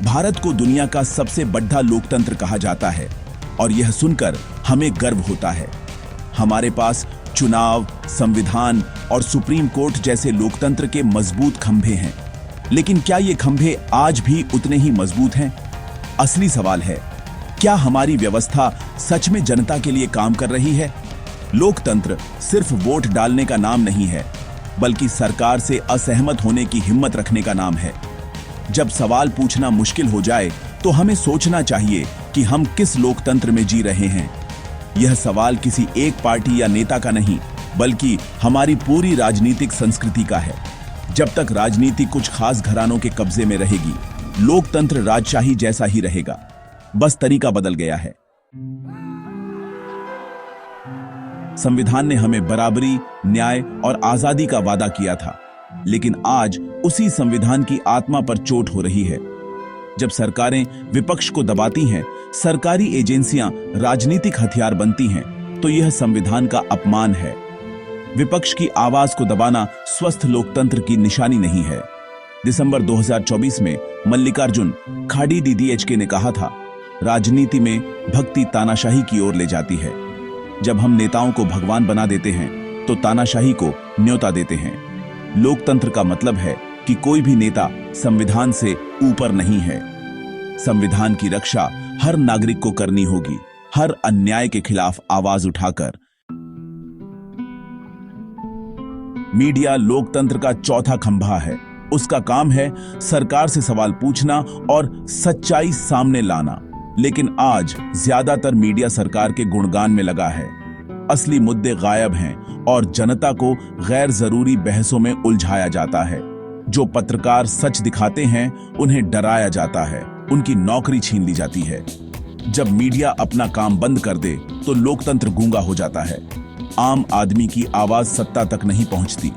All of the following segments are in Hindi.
भारत को दुनिया का सबसे बड़ा लोकतंत्र कहा जाता है और यह सुनकर हमें गर्व होता है। हमारे पास चुनाव, संविधान और सुप्रीम कोर्ट जैसे लोकतंत्र के मजबूत खंभे हैं। लेकिन क्या ये खंभे आज भी उतने ही मजबूत हैं? असली सवाल है, क्या हमारी व्यवस्था सच में जनता के लिए काम कर रही है? लोकतंत्र सिर्फ वोट डालने का नाम नहीं है, बल्कि सरकार से असहमत होने की हिम्मत रखने का नाम है। जब सवाल पूछना मुश्किल हो जाए तो हमें सोचना चाहिए कि हम किस लोकतंत्र में जी रहे हैं। यह सवाल किसी एक पार्टी या नेता का नहीं, बल्कि हमारी पूरी राजनीतिक संस्कृति का है। जब तक राजनीति कुछ खास घरानों के कब्जे में रहेगी, लोकतंत्र राजशाही जैसा ही रहेगा, बस तरीका बदल गया है। संविधान ने हमें बराबरी, न्याय और आजादी का वादा किया था, लेकिन आज उसी संविधान की आत्मा पर चोट हो रही है। जब सरकारें विपक्ष को दबाती हैं, सरकारी एजेंसियां राजनीतिक हथियार बनती हैं, तो यह संविधान का अपमान है। विपक्ष की आवाज को दबाना स्वस्थ लोकतंत्र की निशानी नहीं है। दिसंबर 2024 में मल्लिकार्जुन खाड़ी DDHK ने कहा था, राजनीति में भक्ति तानाशाही की ओर ले जाती है। जब हम नेताओं को भगवान बना देते हैं, तो तानाशाही को न्योता देते हैं। लोकतंत्र का मतलब है कि कोई भी नेता संविधान से ऊपर नहीं है। संविधान की रक्षा हर नागरिक को करनी होगी, हर अन्याय के खिलाफ आवाज उठाकर। मीडिया लोकतंत्र का चौथा खंभा है। उसका काम है सरकार से सवाल पूछना और सच्चाई सामने लाना। लेकिन आज ज्यादातर मीडिया सरकार के गुणगान में लगा है। असली मुद्दे गायब हैं और जनता को गैर जरूरी बहसों में उलझाया जाता है। जो पत्रकार सच दिखाते हैं, उन्हें डराया जाता है, उनकी नौकरी छीन ली जाती है। जब मीडिया अपना काम बंद कर दे, तो लोकतंत्र गूंगा हो जाता है। आम आदमी की आवाज सत्ता तक नहीं पहुंचती।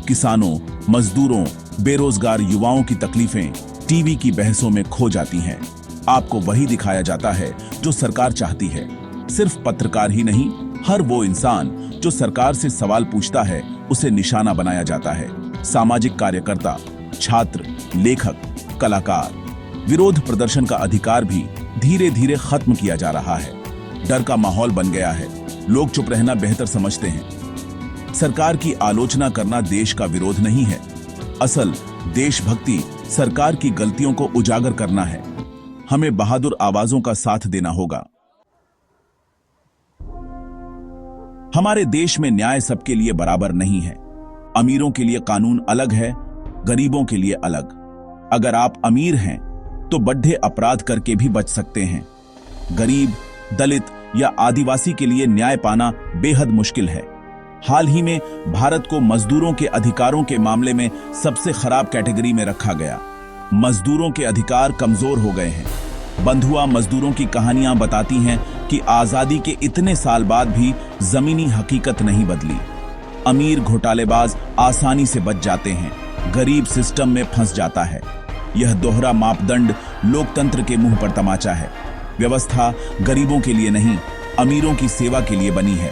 किसानों, मजदूरों, बेरोजगार युवाओं की तकलीफें टीवी की बहसों में खो जाती हैं। आपको वही दिखाया जाता है जो सरकार चाहती है। सिर्फ पत्रकार ही नहीं, हर वो इंसान जो सरकार से सवाल पूछता है, उसे निशाना बनाया जाता है। सामाजिक कार्यकर्ता, छात्र, लेखक, कलाकार। विरोध प्रदर्शन का अधिकार भी धीरे धीरे खत्म किया जा रहा है। डर का माहौल बन गया है। लोग चुप रहना बेहतर समझते हैं। सरकार की आलोचना करना देश का विरोध नहीं है। असल देशभक्ति सरकार की गलतियों को उजागर करना है। हमें बहादुर आवाजों का साथ देना होगा। हमारे देश में न्याय सबके लिए बराबर नहीं है। अमीरों के लिए कानून अलग है, गरीबों के लिए अलग। अगर आप अमीर हैं, तो बड़े अपराध करके भी बच सकते हैं। गरीब, दलित या आदिवासी के लिए न्याय पाना बेहद मुश्किल है। हाल ही में भारत को मजदूरों के अधिकारों के मामले में सबसे खराब कैटेगरी में रखा गया। मजदूरों के अधिकार कमजोर हो गए हैं। बंधुआ मजदूरों की कहानियां बताती हैं कि आजादी के इतने साल बाद भी जमीनी हकीकत नहीं बदली। अमीर घोटालेबाज आसानी से बच जाते हैं, गरीब सिस्टम में फंस जाता है। यह दोहरा मापदंड लोकतंत्र के मुंह पर तमाचा है। व्यवस्था गरीबों के लिए नहीं, अमीरों की सेवा के लिए बनी है।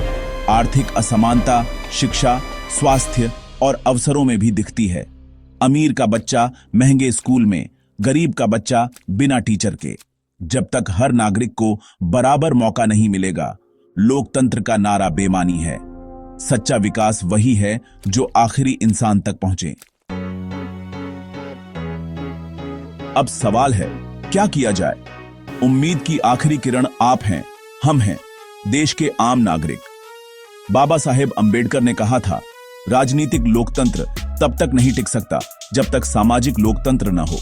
आर्थिक असमानता शिक्षा, स्वास्थ्य और अवसरों में भी दिखती है। अमीर का बच्चा महंगे स्कूल में, गरीब का बच्चा बिना टीचर के। जब तक हर नागरिक को बराबर मौका नहीं मिलेगा, लोकतंत्र का नारा बेमानी है। सच्चा विकास वही है जो आखिरी इंसान तक पहुंचे। अब सवाल है, क्या किया जाए? उम्मीद की आखिरी किरण आप हैं, हम हैं, देश के आम नागरिक। बाबा साहेब अंबेडकर ने कहा था, राजनीतिक लोकतंत्र तब तक नहीं टिक सकता जब तक सामाजिक लोकतंत्र न हो।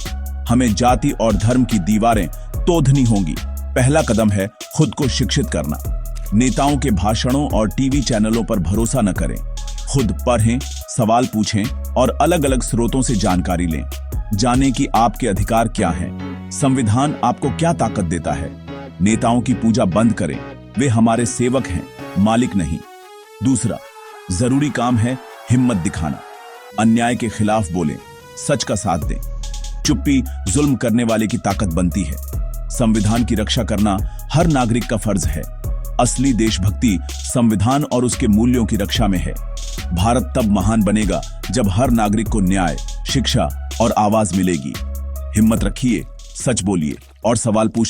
हमें जाति और धर्म की दीवारें तोड़नी होंगी। पहला कदम है खुद को शिक्षित करना। नेताओं के भाषणों और टीवी चैनलों पर भरोसा न करें। खुद पढ़ें, सवाल पूछें और अलग अलग स्रोतों से जानकारी लें। जानें कि आपके अधिकार क्या हैं, संविधान आपको क्या ताकत देता है। नेताओं की पूजा बंद करें, वे हमारे सेवक हैं, मालिक नहीं। दूसरा जरूरी काम है हिम्मत दिखाना। अन्याय के खिलाफ बोलें, सच का साथ दें। चुप्पी जुल्म करने वाले की ताकत बनती है। संविधान की रक्षा करना हर नागरिक का फर्ज है। असली देशभक्ति संविधान और उसके मूल्यों की रक्षा में है। भारत तब महान बनेगा जब हर नागरिक को न्याय, शिक्षा और आवाज मिलेगी। हिम्मत रखिए, सच बोलिए और सवाल पूछ